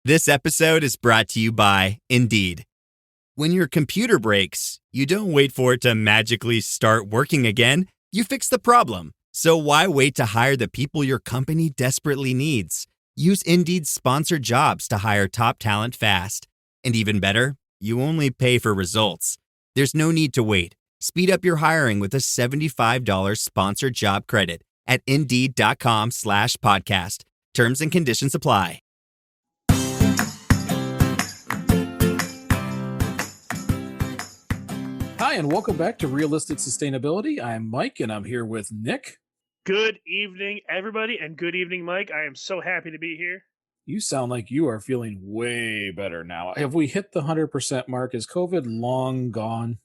This episode is brought to you by Indeed. When your computer breaks, you don't wait for it to magically start working again. You fix the problem. So why wait to hire the people your company desperately needs? Use Indeed's sponsored jobs to hire top talent fast. And even better, you only pay for results. There's no need to wait. Speed up your hiring with a $75 sponsored job credit at Indeed.com/podcast. Terms and conditions apply. Hi, and welcome back to Realistic Sustainability. I'm Mike, and I'm here with Nick. Good evening, everybody, and good evening, Mike. I am so happy to be here. You sound like you are feeling way better now. Have we hit the 100% mark? Is COVID long gone?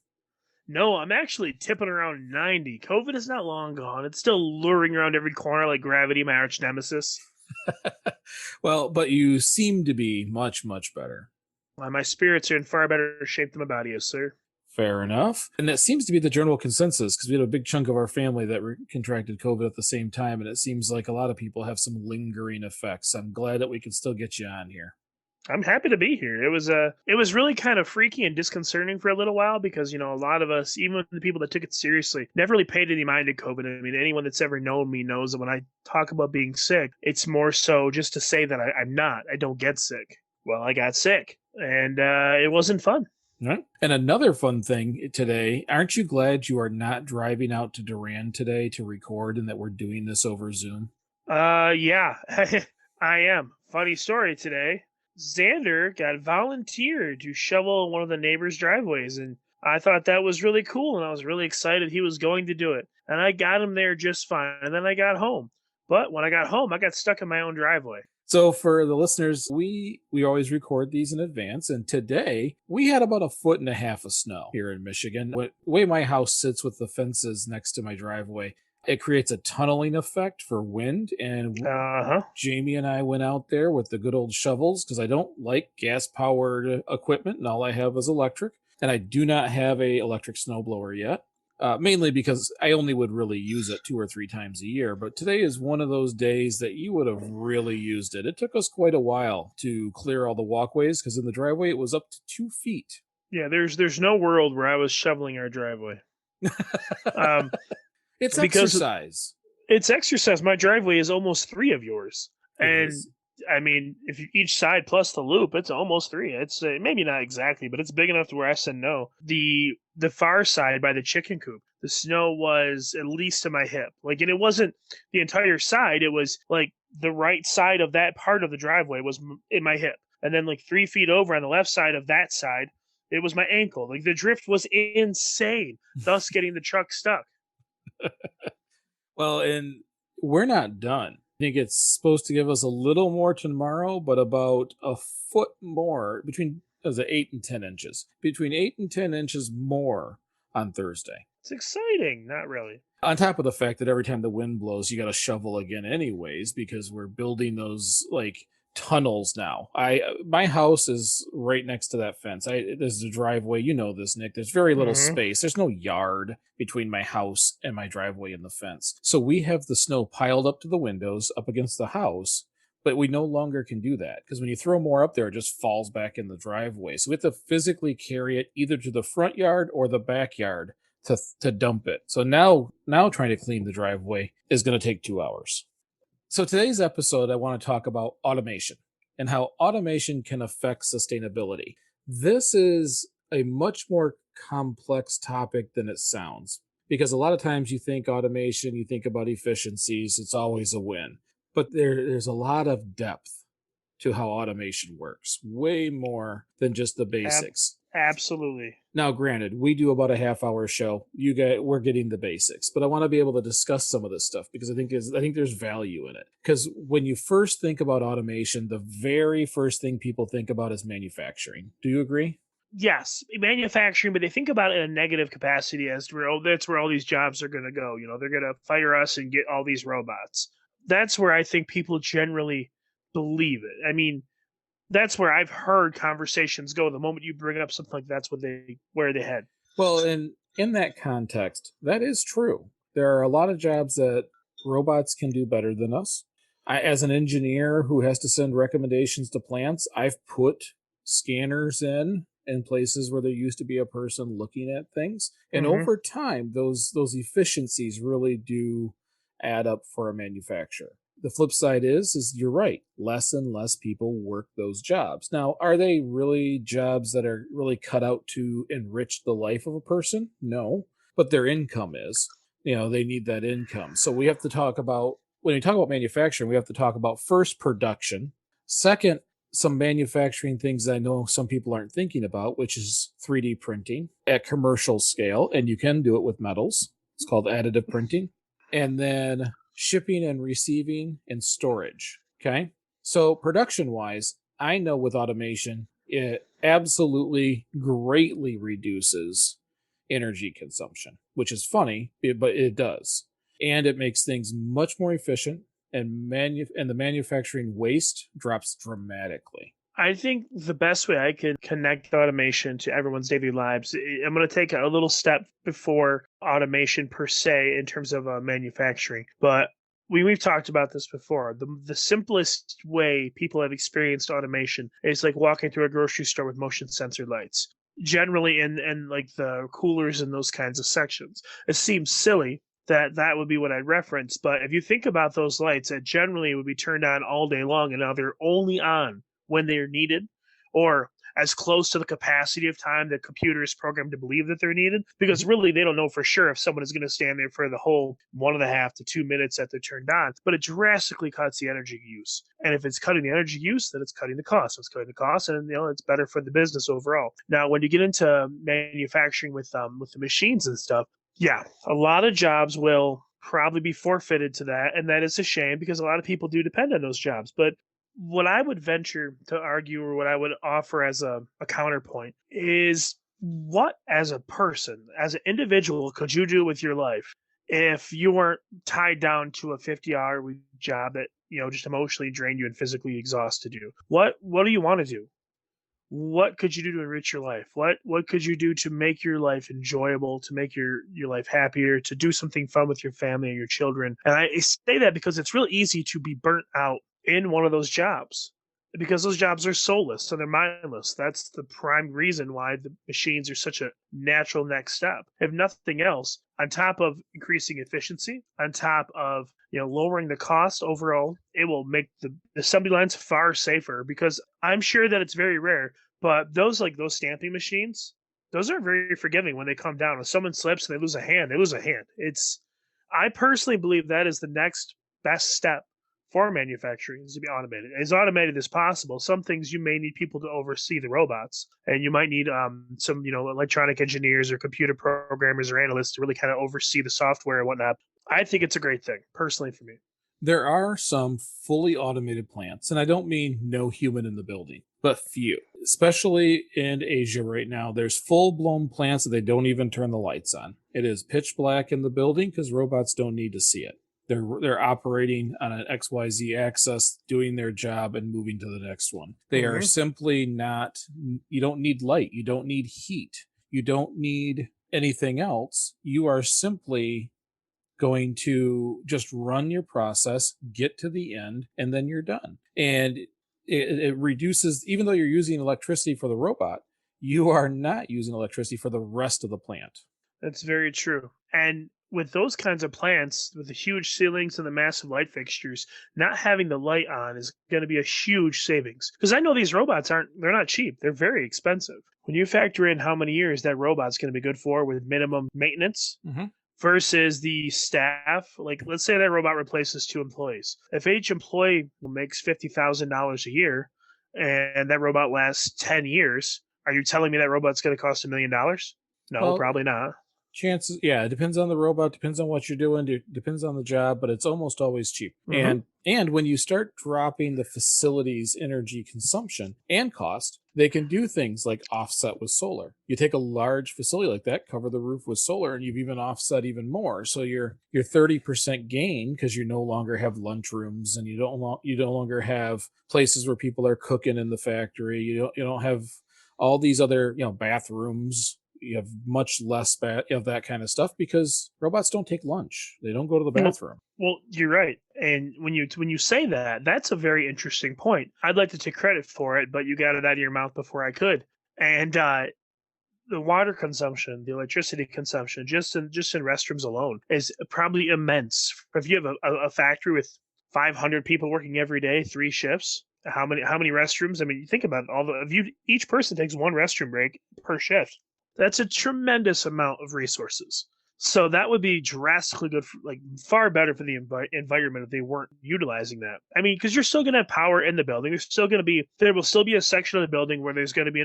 No, I'm actually tipping around 90. COVID is not long gone. It's still luring around every corner like gravity, my arch nemesis. Well, but you seem to be much, much better. My spirits are in far better shape than my body is, sir. Fair enough. And that seems to be the general consensus because we had a big chunk of our family that contracted COVID at the same time, and it seems like a lot of people have some lingering effects. I'm glad that we can still get you on here. I'm happy to be here. It was really kind of freaky and disconcerting for a little while because, a lot of us, even the people that took it seriously, never really paid any mind to COVID. I mean, anyone that's ever known me knows that when I talk about being sick, it's more so just to say that I don't get sick. Well, I got sick, and it wasn't fun. Right. And another fun thing today, aren't you glad you are not driving out to Durand today to record and that we're doing this over Zoom? Yeah, I am. Funny story today. Xander got volunteered to shovel one of the neighbors' driveways, and I thought that was really cool, and I was really excited he was going to do it. And I got him there just fine, and then I got home. But when I got home, I got stuck in my own driveway. So for the listeners, we always record these in advance, and today we had about 1.5 feet of snow here in Michigan. The way my house sits with the fences next to my driveway, it creates a tunneling effect for wind, and Jamie and I went out there with the good old shovels because I don't like gas-powered equipment, and all I have is electric, and I do not have a electric snowblower yet. Mainly because I only would really use it 2 or 3 times a year. But today is one of those days that you would have really used it. It took us quite a while to clear all the walkways because in the driveway it was up to 2 feet. Yeah, there's no world where I was shoveling our driveway. It's exercise. It's exercise. My driveway is almost 3 of yours. I mean, if each side plus the loop, it's almost 3. It's maybe not exactly, but it's big enough to where I said no. The far side by the chicken coop, the snow was at least to my hip. And it wasn't the entire side. It was like the right side of that part of the driveway was in my hip. And then 3 feet over on the left side of that side, it was my ankle. The drift was insane, thus getting the truck stuck. Well, and we're not done. I think it's supposed to give us a little more tomorrow, but about 1 foot more between 8 and 10 inches. Between 8 and 10 inches more on Thursday. It's exciting. Not really. On top of the fact that every time the wind blows, you got to shovel again anyways, because we're building those tunnels now. My house is right next to that fence. There's a driveway. You know this, Nick. There's very little space. There's no yard between my house and my driveway and the fence. So we have the snow piled up to the windows, up against the house, but we no longer can do that because when you throw more up there, it just falls back in the driveway. So we have to physically carry it either to the front yard or the backyard to dump it. So now trying to clean the driveway is going to take 2 hours. So today's episode, I want to talk about automation and how automation can affect sustainability. This is a much more complex topic than it sounds because a lot of times you think automation, you think about efficiencies, it's always a win. But there's a lot of depth to how automation works, way more than just the basics. Absolutely. Now, granted, we do about a half-hour show. We're getting the basics, but I want to be able to discuss some of this stuff because I think there's value in it. Because when you first think about automation, the very first thing people think about is manufacturing. Do you agree? Yes, manufacturing, but they think about it in a negative capacity as to that's where all these jobs are going to go. They're going to fire us and get all these robots. That's where I think people generally believe it. I mean, that's where I've heard conversations go. The moment you bring up something like that's where they head. Well, in that context, that is true. There are a lot of jobs that robots can do better than us. As an engineer who has to send recommendations to plants, I've put scanners in places where there used to be a person looking at things, and Mm-hmm. over time, those efficiencies really do add up for a manufacturer. The flip side is you're right. Less and less people work those jobs. Now, are they really jobs that are really cut out to enrich the life of a person? No, but their income is. They need that income. So we have to talk about when we talk about manufacturing, we have to talk about first production. Second, some manufacturing things that I know some people aren't thinking about, which is 3D printing at commercial scale, and you can do it with metals. It's called additive printing. And then shipping and receiving and storage. Okay. So, production wise, I know with automation, it absolutely greatly reduces energy consumption, which is funny, but it does. And it makes things much more efficient, and the manufacturing waste drops dramatically. I think the best way I can connect automation to everyone's daily lives, I'm going to take a little step before automation per se in terms of manufacturing. But we've talked about this before. The simplest way people have experienced automation is like walking through a grocery store with motion sensor lights, generally in like the coolers and those kinds of sections. It seems silly that would be what I'd reference. But if you think about those lights, it generally would be turned on all day long, and now they're only on when they're needed, or as close to the capacity of time the computer is programmed to believe that they're needed, because really they don't know for sure if someone is going to stand there for the whole 1.5 to 2 minutes that they're turned on. But it drastically cuts the energy use, and if it's cutting the energy use, then it's cutting the cost. So it's cutting the cost, and it's better for the business overall. Now when you get into manufacturing with the machines and stuff, yeah, a lot of jobs will probably be forfeited to that, and that is a shame because a lot of people do depend on those jobs. But what I would venture to argue, or what I would offer as a counterpoint, is what, as a person, as an individual, could you do with your life if you weren't tied down to a 50-hour week job that just emotionally drained you and physically exhausted you? What do you want to do? What could you do to enrich your life? What could you do to make your life enjoyable, to make your life happier, to do something fun with your family and your children? And I say that because it's real easy to be burnt out in one of those jobs, because those jobs are soulless, so they're mindless. That's the prime reason why the machines are such a natural next step. If nothing else, on top of increasing efficiency, on top of lowering the cost overall, it will make the assembly lines far safer, because I'm sure that it's very rare, but those stamping machines, those are very forgiving when they come down. If someone slips and they lose a hand, they lose a hand. I personally believe that is the next best step for manufacturing, is to be automated. As automated as possible. Some things you may need people to oversee the robots, and you might need some electronic engineers or computer programmers or analysts to really kind of oversee the software and whatnot. I think it's a great thing, personally, for me. There are some fully automated plants, and I don't mean no human in the building, but few. Especially in Asia right now, there's full-blown plants that they don't even turn the lights on. It is pitch black in the building because robots don't need to see it. They're operating on an XYZ axis, doing their job and moving to the next one. They are simply not, you don't need light, you don't need heat, you don't need anything else. You are simply going to just run your process, get to the end, and then you're done. And it reduces, even though you're using electricity for the robot, you are not using electricity for the rest of the plant. That's very true. And with those kinds of plants, with the huge ceilings and the massive light fixtures, not having the light on is going to be a huge savings. Because I know these robots they're not cheap. They're very expensive. When you factor in how many years that robot's going to be good for with minimum maintenance, versus the staff, like let's say that robot replaces 2 employees. If each employee makes $50,000 a year and that robot lasts 10 years, are you telling me that robot's going to cost $1 million? No, well, probably not. Chances, yeah, it depends on the robot, depends on what you're doing, depends on the job, but it's almost always cheap. And when you start dropping the facility's energy consumption and cost, they can do things like offset with solar. You take a large facility like that, cover the roof with solar, and you've even offset even more. So your 30% gain, because you no longer have lunchrooms and you no longer have places where people are cooking in the factory. You don't have all these other bathrooms. You have much less of that kind of stuff because robots don't take lunch. They don't go to the bathroom. Well, you're right. And when you say that, that's a very interesting point. I'd like to take credit for it, but you got it out of your mouth before I could. And the water consumption, the electricity consumption, just in restrooms alone, is probably immense. If you have a factory with 500 people working every day, 3 shifts, how many restrooms? I mean, you think about it, all the if you each person takes one restroom break per shift. That's a tremendous amount of resources. So that would be drastically good, for, like far better for the environment if they weren't utilizing that. I mean, because you're still going to have power in the building. There will still be a section of the building where there's going to be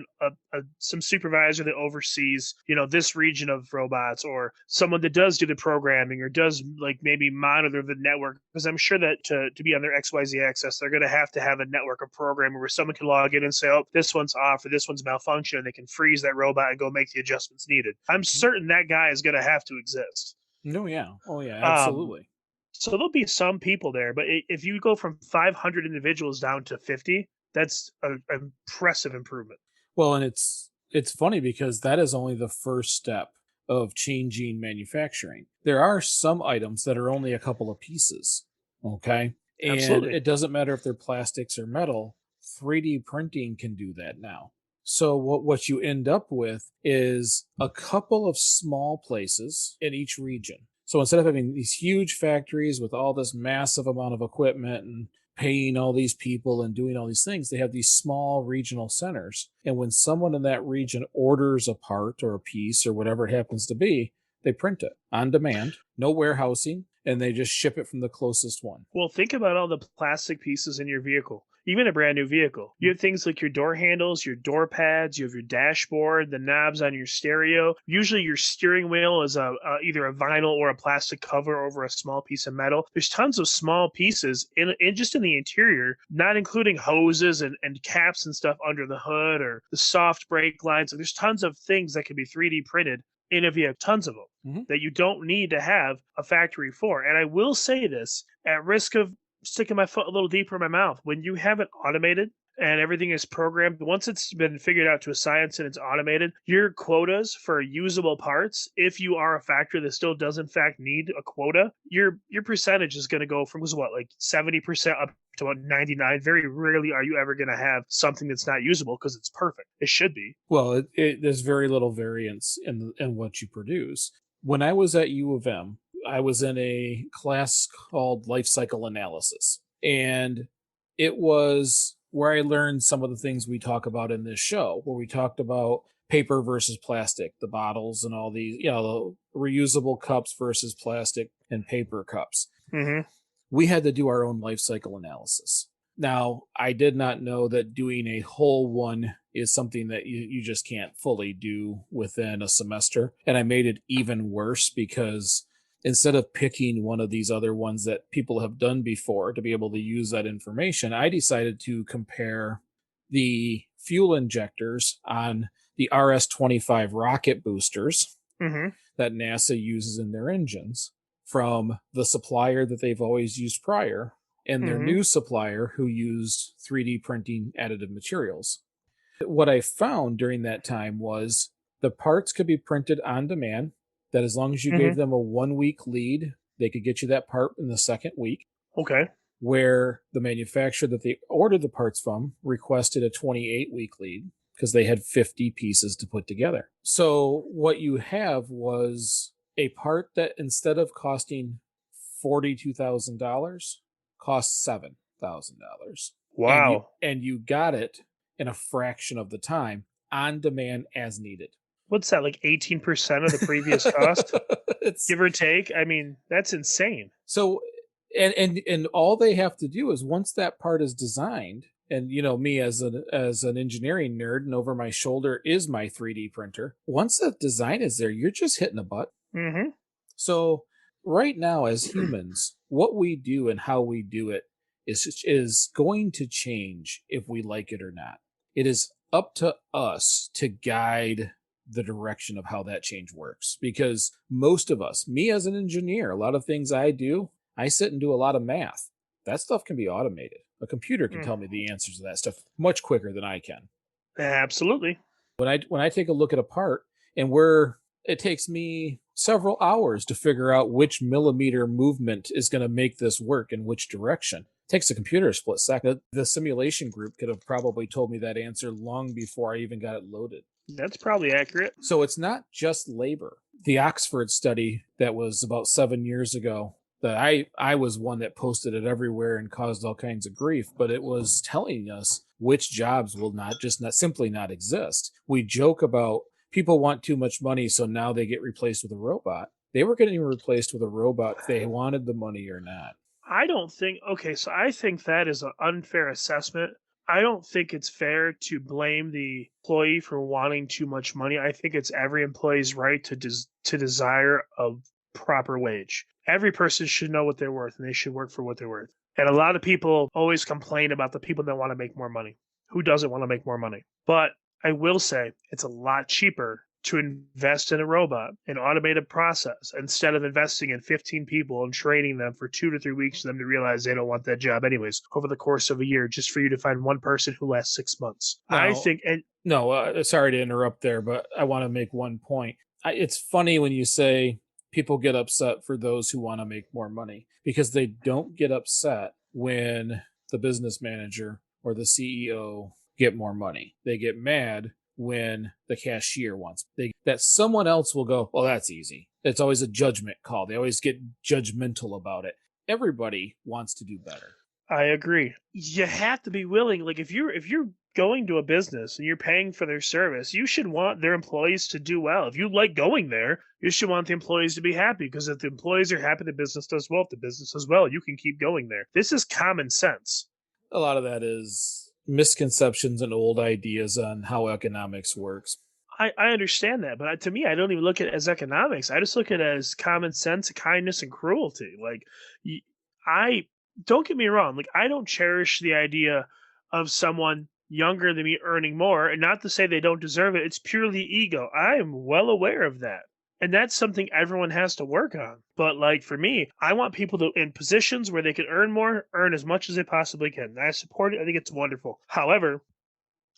some supervisor that oversees, this region of robots, or someone that does do the programming or does like maybe monitor the network. Because I'm sure that to be on their XYZ access, they're going to have a network of programming where someone can log in and say, oh, this one's off or this one's malfunction, and they can freeze that robot and go make the adjustments needed. I'm certain that guy is going to have to exist. No, yeah. Oh, yeah, Um, absolutely. so there'll be some people there, but if you go from 500 individuals down to 50, that's an impressive improvement. Well, and it's funny because that is only the first step of changing manufacturing. There are some items that are only a couple of pieces, okay? And Absolutely. it doesn't matter if they're plastics or metal, 3D printing can do that now. So what you end up with is a couple of small places in each region. So instead of having these huge factories with all this massive amount of equipment and paying all these people and doing all these things, they have these small regional centers. And when someone in that region orders a part or a piece or whatever it happens to be, they print it on demand, no warehousing, and they just ship it from the closest one. Well, think about all the plastic pieces in your vehicle, even a brand new vehicle. You have things like your door handles, your door pads, you have your dashboard, the knobs on your stereo. Usually, your steering wheel is either a vinyl or a plastic cover over a small piece of metal. There's tons of small pieces in just in the interior, not including hoses and caps and stuff under the hood or the soft brake lines. So there's tons of things that can be 3D printed in a vehicle, tons of them that you don't need to have a factory for. And I will say this at risk of sticking my foot a little deeper in my mouth: when you have it automated and everything is programmed, once it's been figured out to a science and it's automated, your quotas for usable parts, if you are a factory that still does in fact need a quota, your percentage is going to go from like 70% up to about 99. Very rarely are you ever going to have something that's not usable because it's perfect. It should be. Well, there's very little variance in what you produce. When I was at U of M, I was in a class called life cycle analysis, and it was where I learned some of the things we talk about in this show, where we talked about paper versus plastic, the bottles and all these, the reusable cups versus plastic and paper cups. Mm-hmm. We had to do our own life cycle analysis. Now, I did not know that doing a whole one is something that you just can't fully do within a semester. And I made it even worse because instead of picking one of these other ones that people have done before to be able to use that information, I decided to compare the fuel injectors on the RS-25 rocket boosters that NASA uses in their engines from the supplier that they've always used prior and their new supplier who used 3D printing additive materials. What I found during that time was the parts could be printed on demand, that as long as you gave them a 1 week lead, they could get you that part in the second week. Okay. Where the manufacturer that they ordered the parts from requested a 28-week lead because they had 50 pieces to put together. So what you have was a part that instead of costing $42,000 cost $7,000. Wow. And you got it in a fraction of the time on demand as needed. What's that, like 18% of the previous cost? Give or take? I mean, that's insane. So and all they have to do is once that part is designed, and me as an engineering nerd, and over my shoulder is my 3D printer. Once that design is there, you're just hitting a button. So right now, as humans, what we do and how we do it is going to change if we like it or not. It is up to us to guide the direction of how that change works, because most of us, me as an engineer, a lot of things I do, I sit and do a lot of math. That stuff can be automated. A computer can tell me the answers to that stuff much quicker than I can. Absolutely. When I take a look at a part and it takes me several hours to figure out which millimeter movement is going to make this work in which direction. It takes a computer a split second. The simulation group could have probably told me that answer long before I even got it loaded. That's probably accurate. So it's not just labor. The Oxford study that was about 7 years ago, that I was one that posted it everywhere and caused all kinds of grief, but it was telling us which jobs will not simply not exist. We joke about people want too much money, so now they get replaced with a robot. They were getting replaced with a robot if they wanted the money or not. I don't think, okay, so I think that is an unfair assessment. I don't think it's fair to blame the employee for wanting too much money. I think it's every employee's right to desire a proper wage. Every person should know what they're worth, and they should work for what they're worth. And a lot of people always complain about the people that want to make more money. Who doesn't want to make more money? But I will say it's a lot cheaper to invest in a robot, an automated process, instead of investing in 15 people and training them for 2 to 3 weeks for them to realize they don't want that job anyways over the course of a year, just for you to find one person who lasts 6 months. Now, I think, and no, sorry to interrupt there, but I want to make one point. It's funny when you say people get upset for those who want to make more money, because they don't get upset when the business manager or the CEO get more money. They get mad when the cashier wants that someone else will go, well, that's easy. It's always a judgment call. They always get judgmental about it. Everybody wants to do better. I agree. You have to be willing. Like if you're going to a business and you're paying for their service, you should want their employees to do well. If you like going there, you should want the employees to be happy, because if the employees are happy, the business does well. If the business does well, you can keep going there. This is common sense. A lot of that is misconceptions and old ideas on how economics works. I understand that, but to me, I don't even look at it as economics. I just look at it as common sense, kindness, and cruelty. Like, I don't get me wrong. Like, I don't cherish the idea of someone younger than me earning more, and not to say they don't deserve it. It's purely ego. I am well aware of that. And that's something everyone has to work on. But like for me, I want people to in positions where they can earn more, earn as much as they possibly can. I support it. I think it's wonderful. However,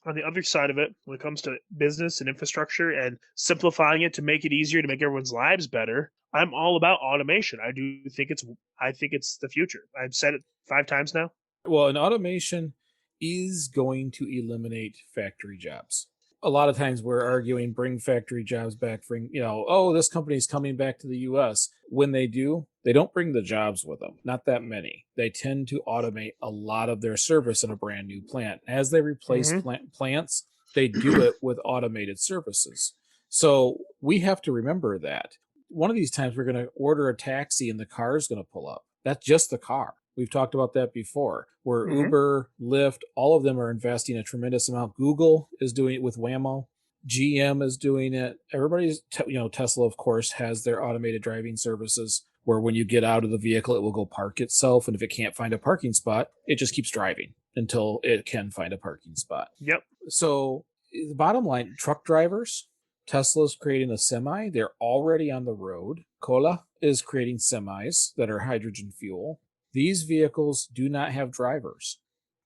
on the other side of it, when it comes to business and infrastructure and simplifying it to make it easier to make everyone's lives better, I'm all about automation. I think it's the future. I've said it 5 times now. Well, an automation is going to eliminate factory jobs. A lot of times we're arguing, bring factory jobs back, this company's coming back to the US. When they do, they don't bring the jobs with them, not that many. They tend to automate a lot of their service in a brand new plant. As they replace plants, they do it with automated services. So we have to remember that. One of these times we're going to order a taxi and the car is going to pull up. That's just the car. We've talked about that before, where Uber, Lyft, all of them are investing a tremendous amount. Google is doing it with Waymo. GM is doing it. Everybody's, Tesla, of course, has their automated driving services where when you get out of the vehicle, it will go park itself. And if it can't find a parking spot, it just keeps driving until it can find a parking spot. Yep. So the bottom line, truck drivers, Tesla's creating a semi. They're already on the road. Kola is creating semis that are hydrogen fuel. These vehicles do not have drivers.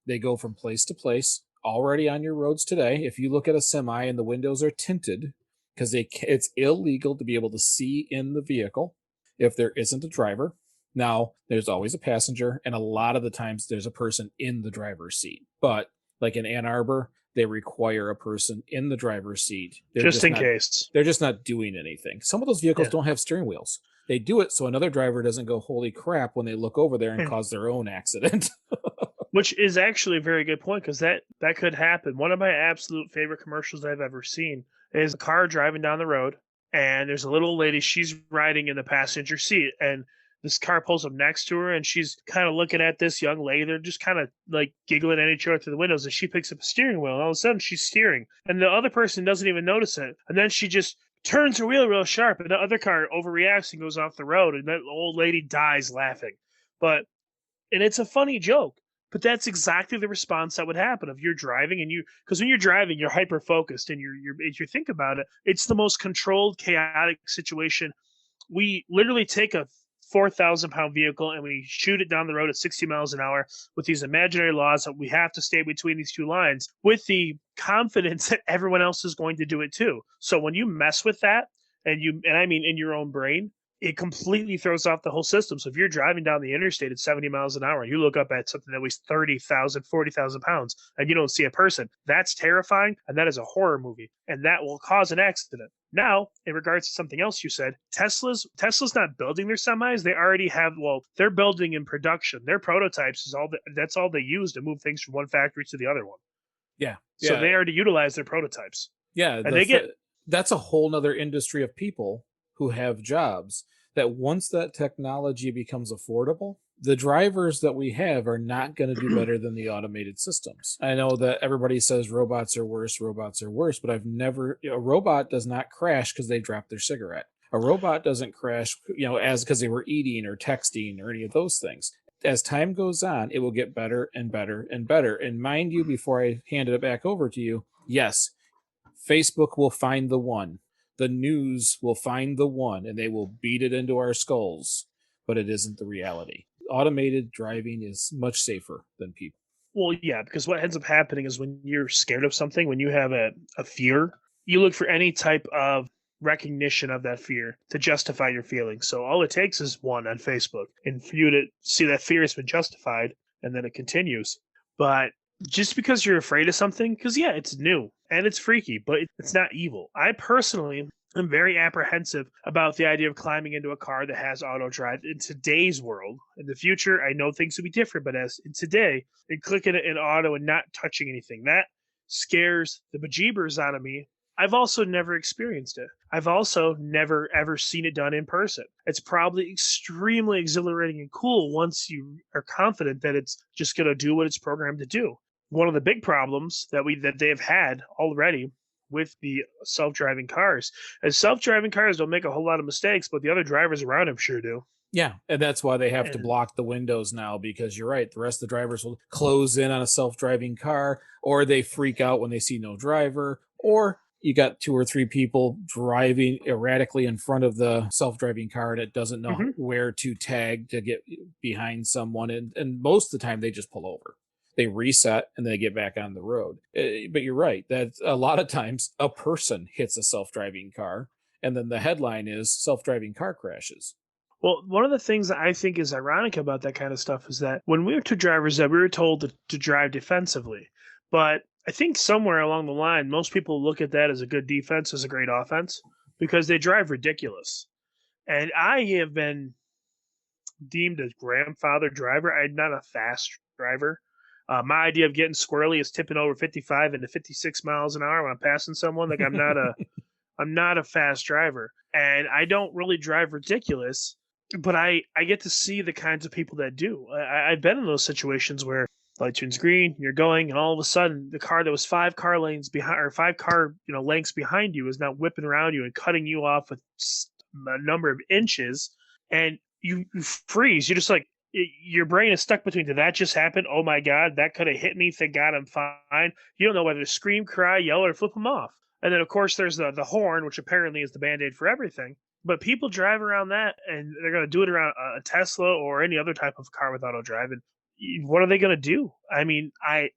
They go from place to place, already on your roads today. If you look at a semi and the windows are tinted, because it's illegal to be able to see in the vehicle if there isn't a driver. Now, there's always a passenger, and a lot of the times there's a person in the driver's seat. But like in Ann Arbor, they require a person in the driver's seat. Just in case. They're just not doing anything. Some of those vehicles don't have steering wheels. They do it so another driver doesn't go, holy crap, when they look over there and cause their own accident. Which is actually a very good point, because that could happen. One of my absolute favorite commercials I've ever seen is a car driving down the road, and there's a little lady, she's riding in the passenger seat, and this car pulls up next to her, and she's kind of looking at this young lady. They're just kind of like giggling at each other through the windows, and she picks up a steering wheel, and all of a sudden she's steering, and the other person doesn't even notice it. And then she just turns her wheel real sharp, and the other car overreacts and goes off the road, and that old lady dies laughing. And it's a funny joke, but that's exactly the response that would happen if you're driving, because when you're driving, you're hyper focused, and if you think about it, it's the most controlled, chaotic situation. We literally take a 4,000-pound vehicle and we shoot it down the road at 60 miles an hour with these imaginary laws that we have to stay between these two lines with the confidence that everyone else is going to do it too. So when you mess with that, and I mean in your own brain, it completely throws off the whole system. So if you're driving down the interstate at 70 miles an hour and you look up at something that weighs 30,000, 40,000 pounds and you don't see a person, that's terrifying. And that is a horror movie. And that will cause an accident. Now, in regards to something else you said, Tesla's not building their semis. They already have, well, they're building in production. Their prototypes that's all they use to move things from one factory to the other one. Yeah. So they already utilize their prototypes. Yeah. And that's a whole nother industry of people who have jobs that once that technology becomes affordable, the drivers that we have are not going to do better than the automated systems. I know that everybody says robots are worse, but a robot does not crash because they dropped their cigarette. A robot doesn't crash, as because they were eating or texting or any of those things. As time goes on, it will get better and better and better. And mind you, before I hand it back over to you, yes, Facebook will find the one. The news will find the one and they will beat it into our skulls, but it isn't the reality. Automated driving is much safer than people. Well, yeah, because what ends up happening is when you're scared of something, when you have a fear, you look for any type of recognition of that fear to justify your feelings. So all it takes is one on Facebook, and for you to see that fear has been justified, and then it continues. But just because you're afraid of something, because yeah, it's new and it's freaky, but it's not evil. I personally am very apprehensive about the idea of climbing into a car that has auto drive in today's world. In the future, I know things will be different, but as in today, and clicking it in auto and not touching anything, that scares the bejeebers out of me. I've also never experienced it. I've also never ever seen it done in person. It's probably extremely exhilarating and cool once you are confident that it's just going to do what it's programmed to do. One of the big problems that they have had already with the self-driving cars is self-driving cars don't make a whole lot of mistakes, but the other drivers around them sure do. Yeah, and that's why they have to block the windows now, because you're right. The rest of the drivers will close in on a self-driving car, or they freak out when they see no driver, or you got 2 or 3 people driving erratically in front of the self-driving car and it doesn't know where to tag to get behind someone. And most of the time they just pull over. They reset and they get back on the road. But you're right. That a lot of times a person hits a self-driving car and then the headline is self-driving car crashes. Well, one of the things that I think is ironic about that kind of stuff is that when we were two drivers, that we were told to drive defensively. But I think somewhere along the line, most people look at that as a good defense, as a great offense, because they drive ridiculous. And I have been deemed a grandfather driver. I'm not a fast driver. My idea of getting squirrely is tipping over 55 into 56 miles an hour when I'm passing someone. Like I'm not a fast driver, and I don't really drive ridiculous. But I get to see the kinds of people that do. I've been in those situations where light turns green, you're going, and all of a sudden the car that was 5 car lanes behind, or 5 car lengths behind you, is now whipping around you and cutting you off with a number of inches, and you freeze. You're just like, your brain is stuck between, did that just happen? Oh my God, that could have hit me. Thank God I'm fine. You don't know whether to scream, cry, yell, or flip them off. And then, of course, there's the horn, which apparently is the Band-Aid for everything. But people drive around that, and they're going to do it around a Tesla or any other type of car with auto drive. And what are they going to do? I mean,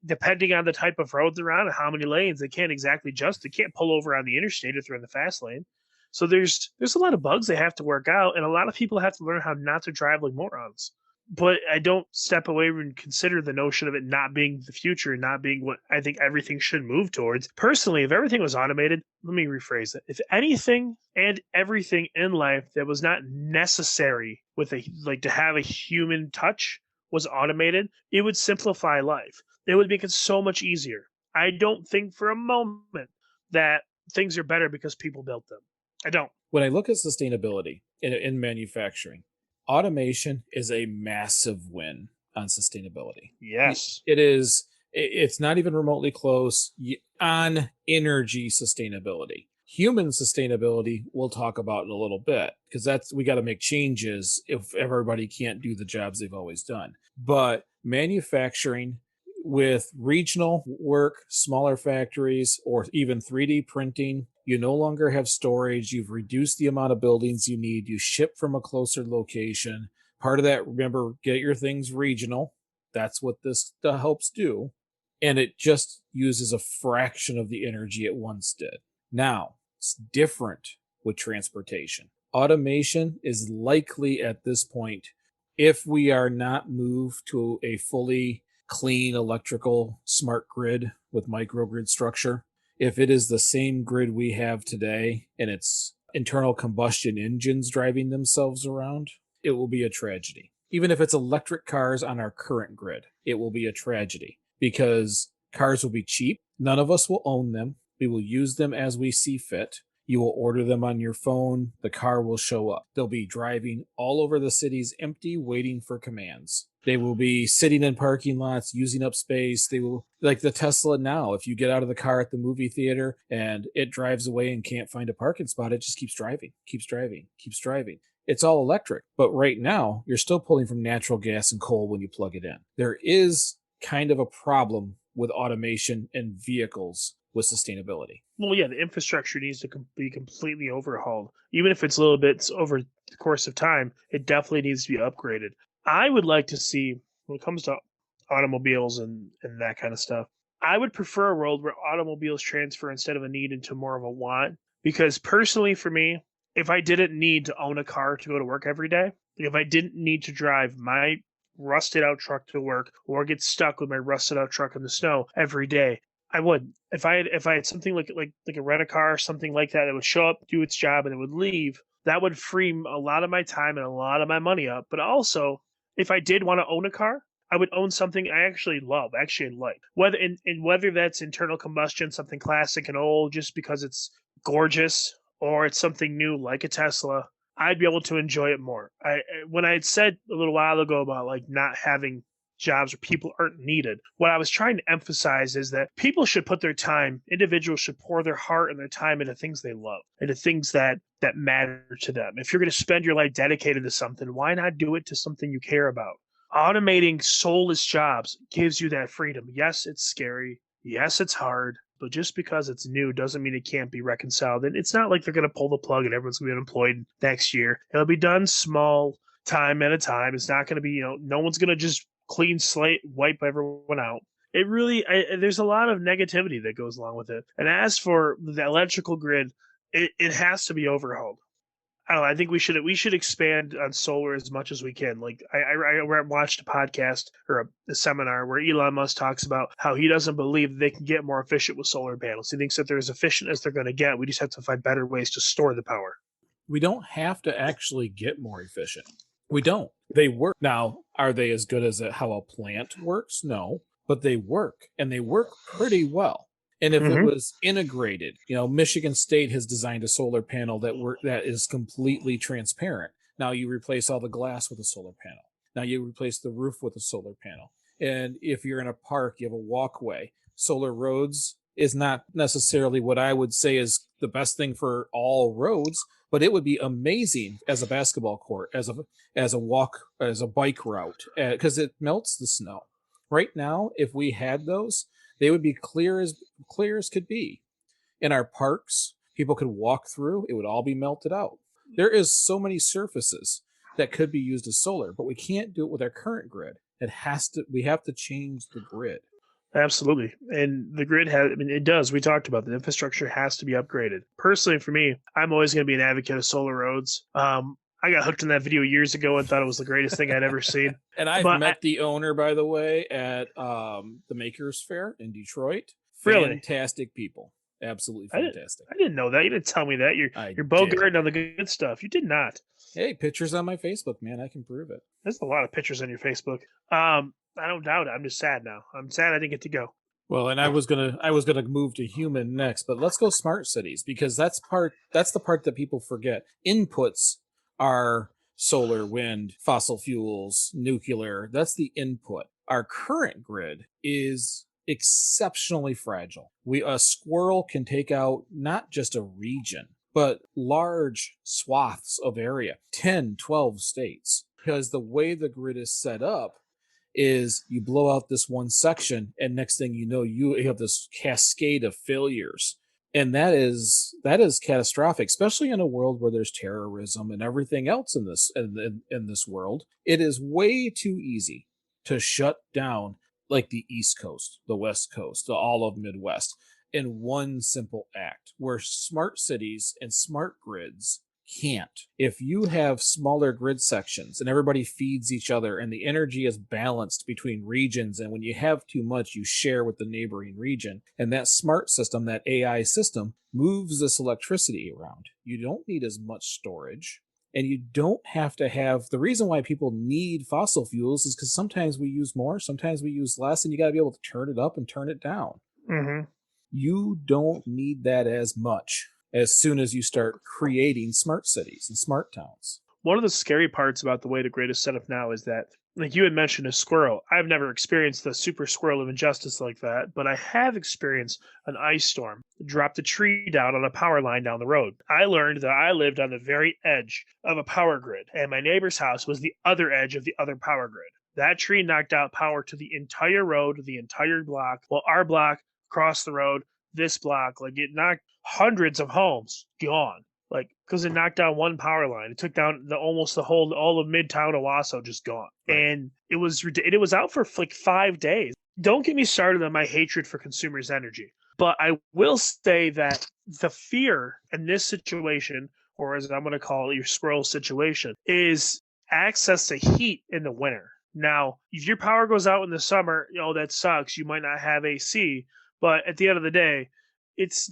depending on the type of road they're on and how many lanes, they can't exactly they can't pull over on the interstate if they're in the fast lane. So there's a lot of bugs they have to work out, and a lot of people have to learn how not to drive like morons. But I don't step away and consider the notion of it not being the future and not being what I think everything should move towards. Personally, if everything was automated, let me rephrase it. If anything and everything in life that was not necessary to have a human touch was automated, it would simplify life. It would make it so much easier. I don't think for a moment that things are better because people built them. I don't. When I look at sustainability in manufacturing, automation is a massive win on sustainability. Yes. It is. It's not even remotely close on energy sustainability. Human sustainability we'll talk about in a little bit, because we got to make changes if everybody can't do the jobs they've always done. But manufacturing with regional work, smaller factories, or even 3D printing, you no longer have storage. You've reduced the amount of buildings you need. You ship from a closer location. Part of that, remember, get your things regional. That's what this helps do. And it just uses a fraction of the energy it once did. Now, it's different with transportation. Automation is likely at this point, if we are not moved to a fully clean electrical smart grid with microgrid structure, if it is the same grid we have today and it's internal combustion engines driving themselves around, it will be a tragedy. Even if it's electric cars on our current grid, it will be a tragedy because cars will be cheap. None of us will own them. We will use them as we see fit. You will order them on your phone. The car will show up. They'll be driving all over the cities empty, waiting for commands. They will be sitting in parking lots, using up space. They will, like the Tesla now, if you get out of the car at the movie theater and it drives away and can't find a parking spot, it just keeps driving, keeps driving, keeps driving. It's all electric. But right now, you're still pulling from natural gas and coal when you plug it in. There is kind of a problem with automation and vehicles with sustainability. Well, yeah, the infrastructure needs to be completely overhauled. Even if it's a little bit over the course of time, it definitely needs to be upgraded. I would like to see, when it comes to automobiles and that kind of stuff, I would prefer a world where automobiles transfer instead of a need into more of a want. Because personally, for me, if I didn't need to own a car to go to work every day, if I didn't need to drive my rusted out truck to work or get stuck with my rusted out truck in the snow every day, I would. If I had something like a rent a car or something like that would show up, do its job, and it would leave, that would free a lot of my time and a lot of my money up. But also, if I did want to own a car, I would own something I actually love, actually like. Whether that's internal combustion, something classic and old, just because it's gorgeous, or it's something new like a Tesla, I'd be able to enjoy it more. When I had said a little while ago about like not having jobs where people aren't needed, what I was trying to emphasize is that people should put their time, individuals should pour their heart and their time into things they love, into things that matter to them. If you're going to spend your life dedicated to something, why not do it to something you care about? Automating soulless jobs gives you that freedom. Yes, it's scary. Yes, it's hard. But just because it's new doesn't mean it can't be reconciled. And it's not like they're going to pull the plug and everyone's going to be unemployed next year. It'll be done small, time at a time. It's not going to be, no one's going to just clean slate, wipe everyone out. It really, there's a lot of negativity that goes along with it. And as for the electrical grid, it has to be overhauled. I don't know. I think we should expand on solar as much as we can. Like I watched a podcast or a seminar where Elon Musk talks about how he doesn't believe they can get more efficient with solar panels. He thinks that they're as efficient as they're going to get. We just have to find better ways to store the power. We don't have to actually get more efficient. We don't. They work. Now, are they as good as how a plant works? No, but they work, and they work pretty well. And if it was integrated, Michigan State has designed a solar panel that is completely transparent. Now you replace all the glass with a solar panel. Now you replace the roof with a solar panel. And if you're in a park, you have a walkway. Solar roads is not necessarily what I would say is the best thing for all roads, but it would be amazing as a basketball court, as a bike route, because it melts the snow. Right now, if we had those, they would be clear as could be. In our parks, people could walk through. It would all be melted out. There is so many surfaces that could be used as solar, but we can't do it with our current grid. We have to change the grid. Absolutely. And the grid it does. We talked about the infrastructure has to be upgraded. Personally, for me, I'm always going to be an advocate of solar roads. I got hooked on that video years ago and thought it was the greatest thing I'd ever seen. And I've met the owner, by the way, at the Makers Fair in Detroit. Really? Fantastic people. Absolutely fantastic. I didn't know that. You didn't tell me that. You're bogarting on the good stuff. You did not. Hey, pictures on my Facebook, man. I can prove it. There's a lot of pictures on your Facebook. I don't doubt it. I'm just sad now. I'm sad I didn't get to go. Well, and I was gonna move to human next, but let's go smart cities, because that's the part that people forget. Inputs are solar, wind, fossil fuels, nuclear. That's the input. Our current grid is exceptionally fragile. A squirrel can take out not just a region, but large swaths of area, 10, 12 states, because the way the grid is set up is you blow out this one section, and next thing you know, you have this cascade of failures. And that is catastrophic, especially in a world where there's terrorism and everything else in this world. It is way too easy to shut down like the East Coast, the West Coast, all of Midwest. in one simple act, where smart cities and smart grids can't. If you have smaller grid sections and everybody feeds each other and the energy is balanced between regions, and when you have too much, you share with the neighboring region, and that smart system, that AI system, moves this electricity around. You don't need as much storage. And you don't have to have the reason why people need fossil fuels is because sometimes we use more, sometimes we use less, and you got to be able to turn it up and turn it down. Mm-hmm. You don't need that as much as soon as you start creating smart cities and smart towns. One of the scary parts about the way the grid is set up now is that, like you had mentioned, a squirrel. I've never experienced the super squirrel of injustice like that, but I have experienced an ice storm dropped a tree down on a power line down the road. I learned that I lived on the very edge of a power grid, and my neighbor's house was the other edge of the other power grid. That tree knocked out power to the entire road, the entire block, while our block across the road, this block, like it knocked hundreds of homes gone. Like, because it knocked down one power line, it took down almost the whole all of Midtown Owasso, just gone, Right. and it was out for like 5 days. Don't get me started on my hatred for consumers' energy, but I will say that the fear in this situation, or as I'm going to call it, your squirrel situation, is access to heat in the winter. Now, if your power goes out in the summer, that sucks. You might not have AC, but at the end of the day, it's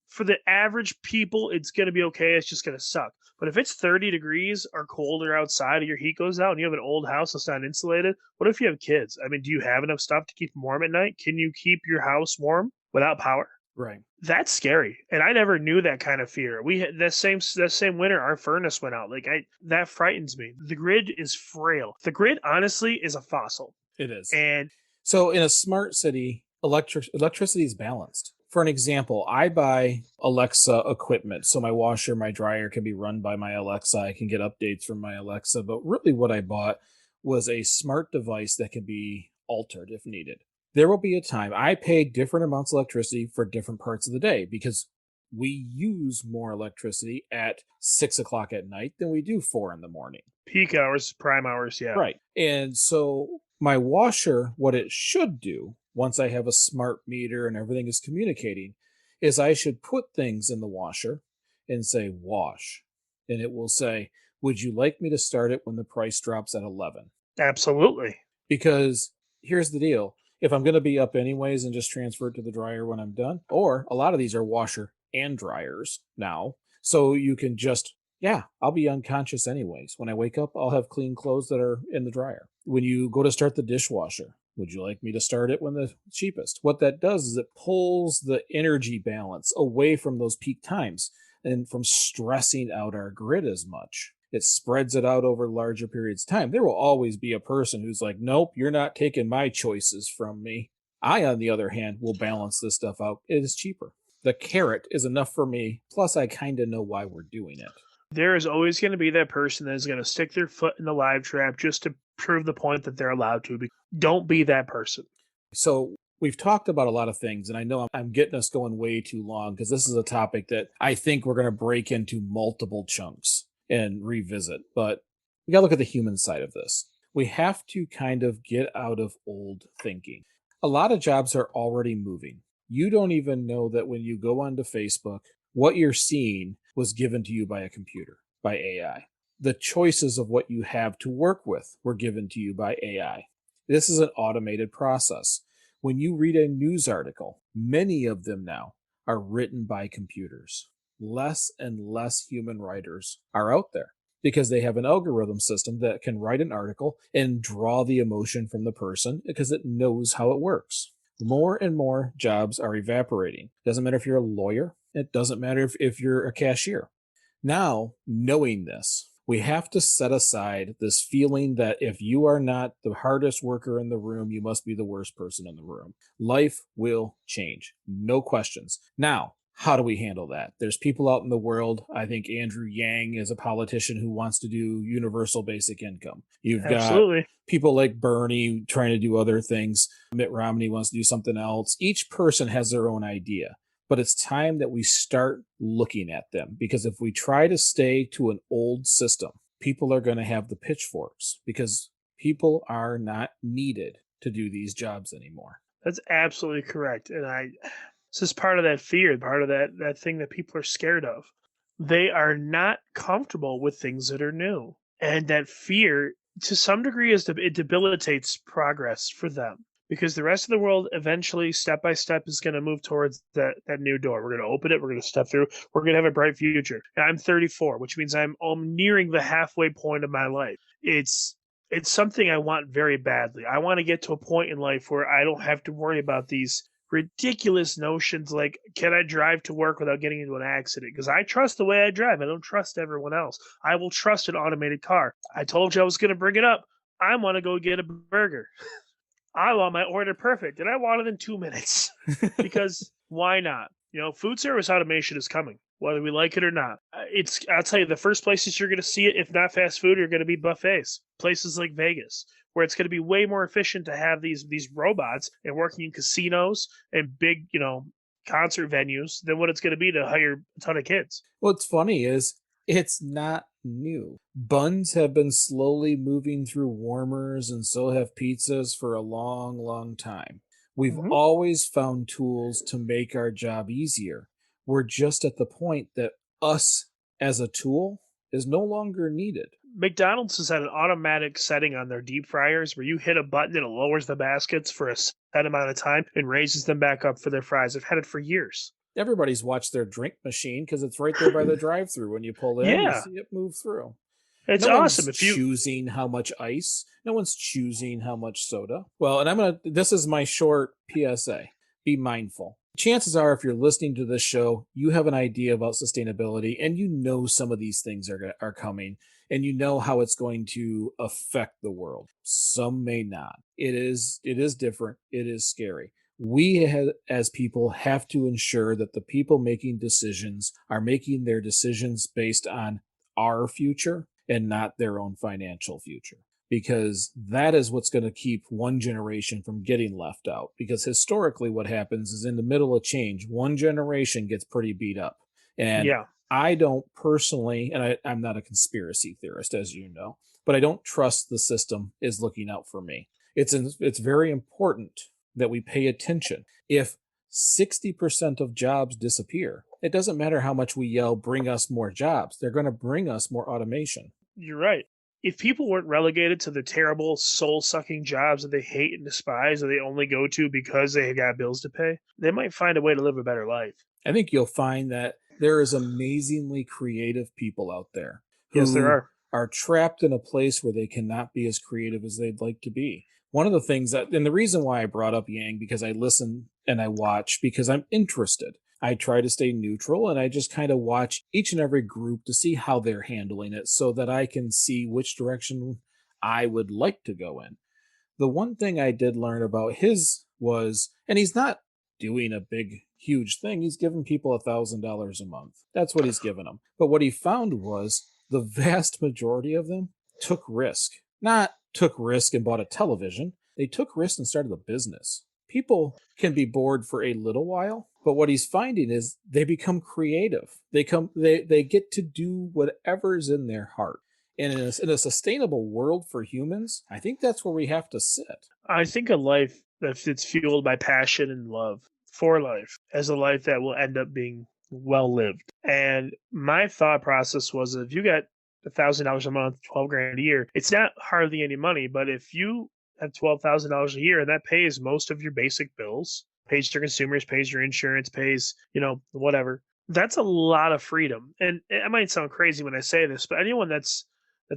for the average people, it's going to be okay. It's just going to suck. But if it's 30 degrees or colder outside and your heat goes out and you have an old house that's not insulated, what if you have kids? I mean, do you have enough stuff to keep them warm at night? Can you keep your house warm without power? Right. That's scary. And I never knew that kind of fear. We had that same winter, our furnace went out. That frightens me. The grid is frail. The grid, honestly, is a fossil. It is. And so in a smart city, electricity is balanced. For an example, I buy Alexa equipment. So my washer, my dryer can be run by my Alexa. I can get updates from my Alexa. But really what I bought was a smart device that can be altered if needed. There will be a time I pay different amounts of electricity for different parts of the day because we use more electricity at 6 o'clock at night than we do 4 in the morning. Peak hours, prime hours, yeah. Right. And so my washer, what it should do, once I have a smart meter and everything is communicating, is I should put things in the washer and say, wash. And it will say, would you like me to start it when the price drops at 11? Absolutely. Because here's the deal. If I'm going to be up anyways and just transfer it to the dryer when I'm done, or a lot of these are washer and dryers now. So you can just, I'll be unconscious anyways. When I wake up, I'll have clean clothes that are in the dryer. When you go to start the dishwasher, would you like me to start it when the cheapest? What that does is it pulls the energy balance away from those peak times and from stressing out our grid as much. It spreads it out over larger periods of time. There will always be a person who's like, nope, you're not taking my choices from me. I, on the other hand, will balance this stuff out. It is cheaper. The carrot is enough for me. Plus, I kind of know why we're doing it. There is always going to be that person that is going to stick their foot in the live trap just to prove the point that they're allowed to. Don't be that person. So we've talked about a lot of things, and I know I'm getting us going way too long because this is a topic that I think we're going to break into multiple chunks and revisit. But we got to look at the human side of this. We have to kind of get out of old thinking. A lot of jobs are already moving. You don't even know that when you go onto Facebook, what you're seeing was given to you by a computer, by AI. The choices of what you have to work with were given to you by AI. This is an automated process. When you read a news article, many of them now are written by computers. Less and less human writers are out there because they have an algorithm system that can write an article and draw the emotion from the person because it knows how it works. More and more jobs are evaporating. Doesn't matter if you're a lawyer. It doesn't matter if you're a cashier. Now, knowing this, we have to set aside this feeling that if you are not the hardest worker in the room, you must be the worst person in the room. Life will change. No questions. Now, how do we handle that? There's people out in the world. I think Andrew Yang is a politician who wants to do universal basic income. You've got people like Bernie trying to do other things. Mitt Romney wants to do something else. Each person has their own idea. But it's time that we start looking at them, because if we try to stay to an old system, people are going to have the pitchforks because people are not needed to do these jobs anymore. That's absolutely correct. And This is part of that fear, part of that thing that people are scared of. They are not comfortable with things that are new. And that fear, to some degree, it debilitates progress for them because the rest of the world eventually, step by step, is going to move towards that new door. We're going to open it. We're going to step through. We're going to have a bright future. And I'm 34, which means I'm nearing the halfway point of my life. It's something I want very badly. I want to get to a point in life where I don't have to worry about these ridiculous notions like, can I drive to work without getting into an accident? Because I trust the way I drive. I don't trust everyone else. I will trust an automated car. I told you I was going to bring it up. I want to go get a burger. I want my order perfect, and I want it in 2 minutes. Because why not? Food service automation is coming, whether we like it or not. I'll tell you, the first places you're going to see it, if not fast food, are going to be buffets. Places like Vegas, where it's going to be way more efficient to have these robots and working in casinos and big, concert venues than what it's going to be to hire a ton of kids. What's funny is it's not new. Buns have been slowly moving through warmers, and so have pizzas for a long, long time. We've always found tools to make our job easier. We're just at the point that us as a tool is no longer needed. McDonald's has had an automatic setting on their deep fryers where you hit a button and it lowers the baskets for a set amount of time and raises them back up for their fries. I've had it for years. Everybody's watched their drink machine because it's right there by the drive-thru. When you pull in, you see it move through. It's no awesome. One's choosing how much ice. No one's choosing how much soda. Well, and this is my short PSA. Be mindful. Chances are, if you're listening to this show, you have an idea about sustainability and you know some of these things are coming and you know how it's going to affect the world. Some may not. It is different. It is scary. We as people have to ensure that the people making decisions are making their decisions based on our future and not their own financial future, because that is what's going to keep one generation from getting left out. Because historically what happens is, in the middle of change, one generation gets pretty beat up. And I don't personally, and I'm not a conspiracy theorist, as you know, but I don't trust the system is looking out for me. It's very important that we pay attention. If 60% of jobs disappear, it doesn't matter how much we yell, bring us more jobs. They're going to bring us more automation. You're right. If people weren't relegated to the terrible soul-sucking jobs that they hate and despise, or they only go to because they got bills to pay, they might find a way to live a better life. I think you'll find that there is amazingly creative people out there who yes, there are trapped in a place where they cannot be as creative as they'd like to be. One of the things and the reason why I brought up Yang, because I listen and I watch because I'm interested. I try to stay neutral and I just kind of watch each and every group to see how they're handling it so that I can see which direction I would like to go in. The one thing I did learn about his was, and he's not doing a big, huge thing. He's giving people $1,000 a month. That's what he's giving them. But what he found was the vast majority of them took risk. Not took risk and bought a television. They took risk and started a business. People can be bored for a little while, but what he's finding is they become creative. They get to do whatever's in their heart. And in a sustainable world for humans, I think that's where we have to sit. I think a life that's fueled by passion and love for life as a life that will end up being well lived. And my thought process was, if you got $1,000 a month, $12,000 a year, it's not hardly any money, but if you have $12,000 a year and that pays most of your basic bills, pays your consumers, pays your insurance, pays, whatever, that's a lot of freedom. And it might sound crazy when I say this, but anyone that's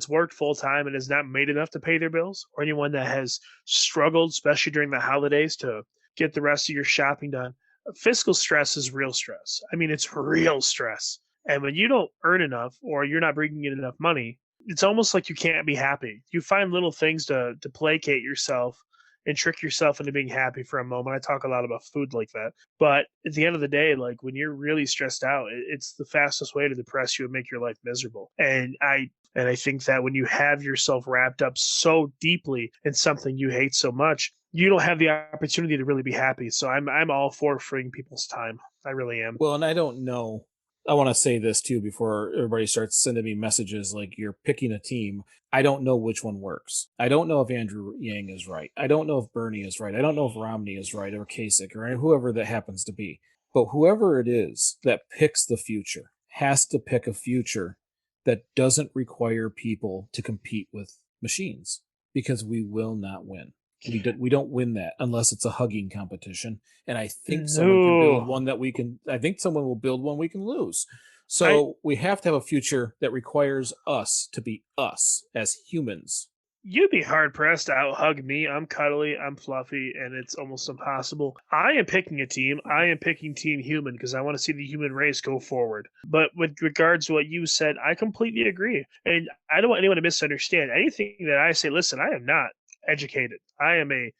worked full time and has not made enough to pay their bills, or anyone that has struggled, especially during the holidays, to get the rest of your shopping done, fiscal stress is real stress. I mean, it's real stress. And when you don't earn enough, or you're not bringing in enough money, it's almost like you can't be happy. You find little things to placate yourself and trick yourself into being happy for a moment. I talk a lot about food like that. But at the end of the day, like, when you're really stressed out, it's the fastest way to depress you and make your life miserable. And I think that when you have yourself wrapped up so deeply in something you hate so much, you don't have the opportunity to really be happy. So I'm all for freeing people's time. I really am. Well, and I don't know. I want to say this too before everybody starts sending me messages like you're picking a team. I don't know which one works. I don't know if Andrew Yang is right. I don't know if Bernie is right. I don't know if Romney is right, or Kasich, or whoever that happens to be. But whoever it is that picks the future has to pick a future that doesn't require people to compete with machines, because we will not win. We don't win that unless it's a hugging competition. And I think someone can build No. one that we can, I think someone will build one we can lose. I So we have to have a future that requires us to be us as humans. You'd be hard pressed to out hug me. I'm cuddly, I'm fluffy, and it's almost impossible. I am picking a team. I am picking Team Human because I want to see the human race go forward. But with regards to what you said, I completely agree. And I don't want anyone to misunderstand anything that I say. Listen, I am not educated. I am a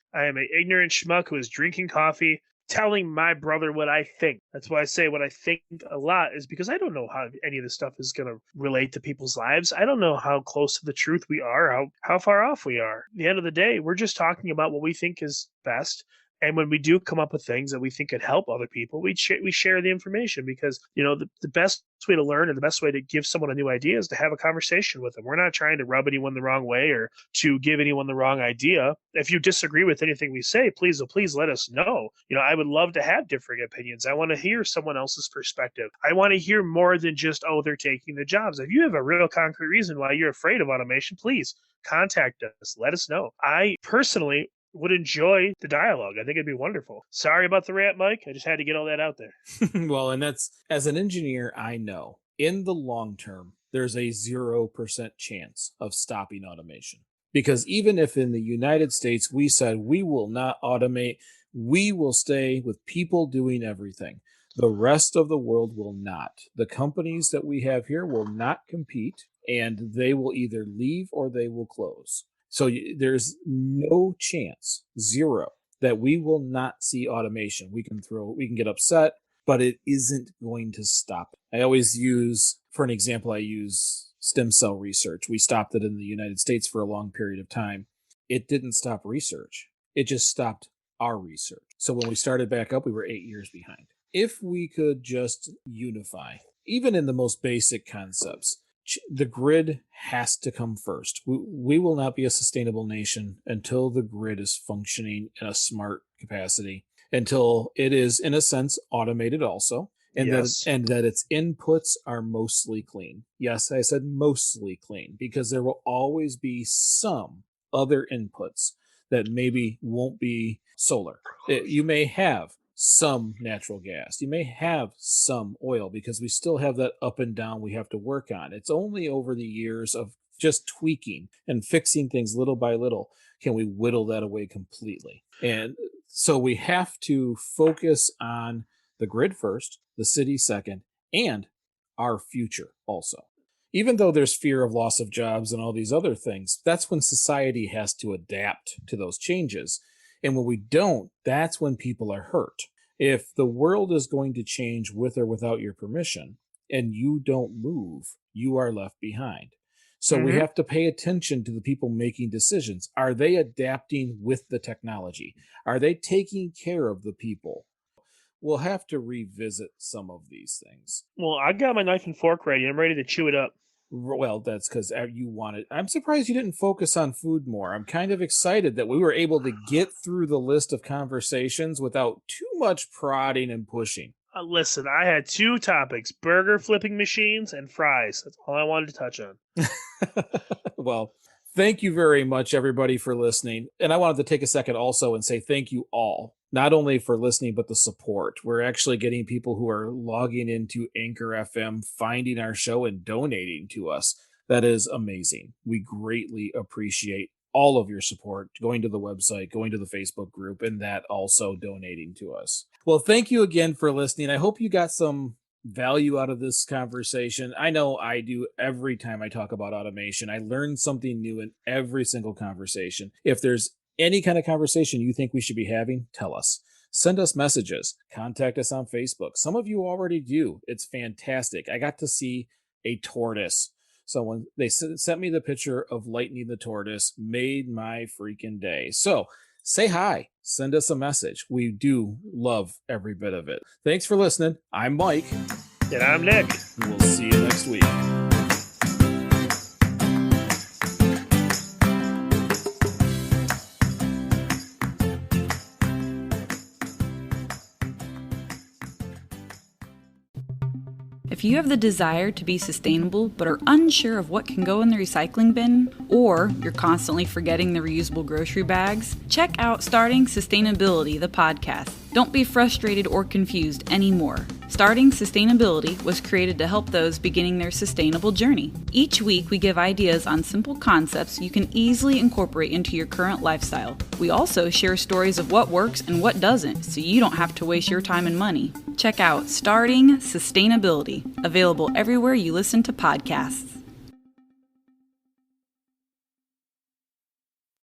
ignorant schmuck who is drinking coffee, telling my brother what I think. That's why I say what I think a lot, is because I don't know how any of this stuff is going to relate to people's lives. I don't know how close to the truth we are, how far off we are. At the end of the day, we're just talking about what we think is best. And when we do come up with things that we think could help other people, we share the information, because, the best way to learn and the best way to give someone a new idea is to have a conversation with them. We're not trying to rub anyone the wrong way or to give anyone the wrong idea. If you disagree with anything we say, please let us know. I would love to have differing opinions. I want to hear someone else's perspective. I want to hear more than just, oh, they're taking the jobs. If you have a real concrete reason why you're afraid of automation, please contact us. Let us know. I personally would enjoy the dialogue. I think it'd be wonderful. Sorry about the rant, Mike. I just had to get all that out there. Well, and that's, as an engineer, I know in the long term, there's a 0% chance of stopping automation. Because even if in the United States we said we will not automate, we will stay with people doing everything, the rest of the world will not. The companies that we have here will not compete, and they will either leave or they will close. So there's no chance, zero, that we will not see automation. We can get upset, but it isn't going to stop. I always use, for an example, I use stem cell research. We stopped it in the United States for a long period of time. It didn't stop research. It just stopped our research. So when we started back up, we were 8 years behind. If we could just unify, even in the most basic concepts, the grid has to come first. We will not be a sustainable nation until the grid is functioning in a smart capacity, until it is, in a sense, automated also, and Yes. that its inputs are mostly clean. Yes, I said mostly clean, because there will always be some other inputs that maybe won't be solar. You may have some natural gas. You may have some oil, because we still have that up and down we have to work on. It's only over the years of just tweaking and fixing things little by little can we whittle that away completely. And so we have to focus on the grid first, the city second, and our future also. Even though there's fear of loss of jobs and all these other things, that's when society has to adapt to those changes. And when we don't, that's when people are hurt. If the world is going to change with or without your permission, and you don't move, you are left behind. So we have to pay attention to the people making decisions. Are they adapting with the technology? Are they taking care of the people? We'll have to revisit some of these things. Well, I got my knife and fork ready. I'm ready to chew it up. Well, that's because you wanted. I'm surprised you didn't focus on food more. I'm kind of excited that we were able to get through the list of conversations without too much prodding and pushing. Listen, I had two topics: burger flipping machines and fries. That's all I wanted to touch on. Well, thank you very much, everybody, for listening. And I wanted to take a second also and say thank you all, not only for listening, but the support. We're actually getting people who are logging into Anchor FM, finding our show, and donating to us. That is amazing. We greatly appreciate all of your support, going to the website, going to the Facebook group, and that also donating to us. Well, thank you again for listening. I hope you got some value out of this conversation. I know I do every time I talk about automation. I learn something new in every single conversation. If there's any kind of conversation you think we should be having, tell us. Send us messages. Contact us on Facebook. Some of you already do. It's fantastic. I got to see a tortoise. Someone, they sent me the picture of Lightning the tortoise, made my freaking day. So say hi. Send us a message. We do love every bit of it. Thanks for listening. I'm Mike. And I'm Nick. We'll see you next week. If you have the desire to be sustainable but are unsure of what can go in the recycling bin, or you're constantly forgetting the reusable grocery bags, check out Starting Sustainability, the podcast. Don't be frustrated or confused anymore. Starting Sustainability was created to help those beginning their sustainable journey. Each week, we give ideas on simple concepts you can easily incorporate into your current lifestyle. We also share stories of what works and what doesn't, so you don't have to waste your time and money. Check out Starting Sustainability, available everywhere you listen to podcasts.